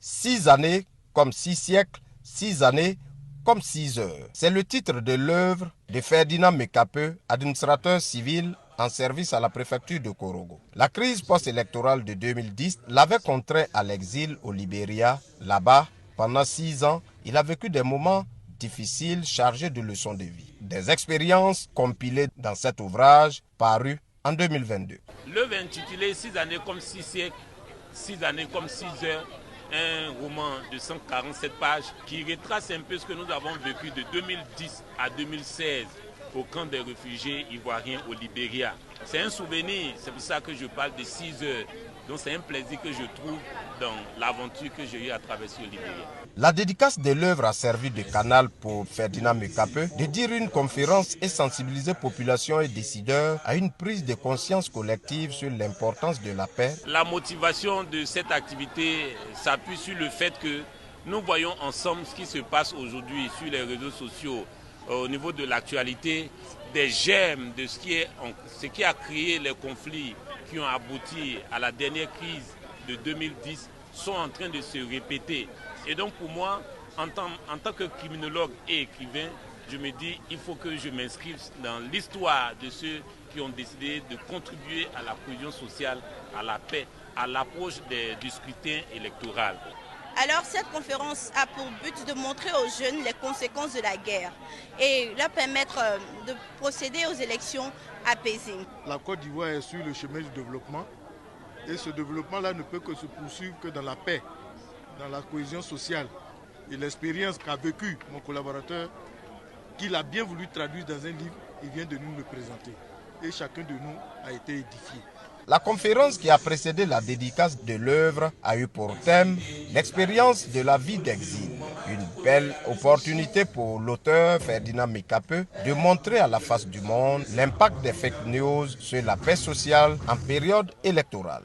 6 années comme 6 siècles, 6 années comme 6 heures. C'est le titre de l'œuvre de Ferdinand Mekape, administrateur civil en service à la préfecture de Korogo. La crise post-électorale de 2010 l'avait contraint à l'exil au Libéria. Là-bas, pendant 6 ans, il a vécu des moments difficiles chargés de leçons de vie. Des expériences compilées dans cet ouvrage paru en 2022. L'œuvre intitulée 6 années comme 6 siècles, 6 années comme 6 heures, un roman de 147 pages qui retrace un peu ce que nous avons vécu de 2010 à 2016 au camp des réfugiés ivoiriens au Libéria. C'est un souvenir, c'est pour ça que je parle de 6 heures. Donc c'est un plaisir que je trouve dans l'aventure que j'ai eue à traverser au Libéria. La dédicace de l'œuvre a servi de canal pour Ferdinand Mekape de dire une conférence et sensibiliser population et décideurs à une prise de conscience collective sur l'importance de la paix. La motivation de cette activité s'appuie sur le fait que nous voyons ensemble ce qui se passe aujourd'hui sur les réseaux sociaux au niveau de l'actualité, des germes de ce qui a créé les conflits qui ont abouti à la dernière crise de 2010 sont en train de se répéter. Et donc pour moi, en tant que criminologue et écrivain, je me dis il faut que je m'inscrive dans l'histoire de ceux qui ont décidé de contribuer à la cohésion sociale, à la paix, à l'approche du scrutin électoral. Alors cette conférence a pour but de montrer aux jeunes les conséquences de la guerre et leur permettre de procéder aux élections apaisées. La Côte d'Ivoire est sur le chemin du développement et ce développement-là ne peut que se poursuivre que dans la paix, dans la cohésion sociale. Et l'expérience qu'a vécue mon collaborateur, qu'il a bien voulu traduire dans un livre, il vient de nous le présenter. Et chacun de nous a été édifié. La conférence qui a précédé la dédicace de l'œuvre a eu pour thème l'expérience de la vie d'exil. Une belle opportunité pour l'auteur Ferdinand Mekape de montrer à la face du monde l'impact des fake news sur la paix sociale en période électorale.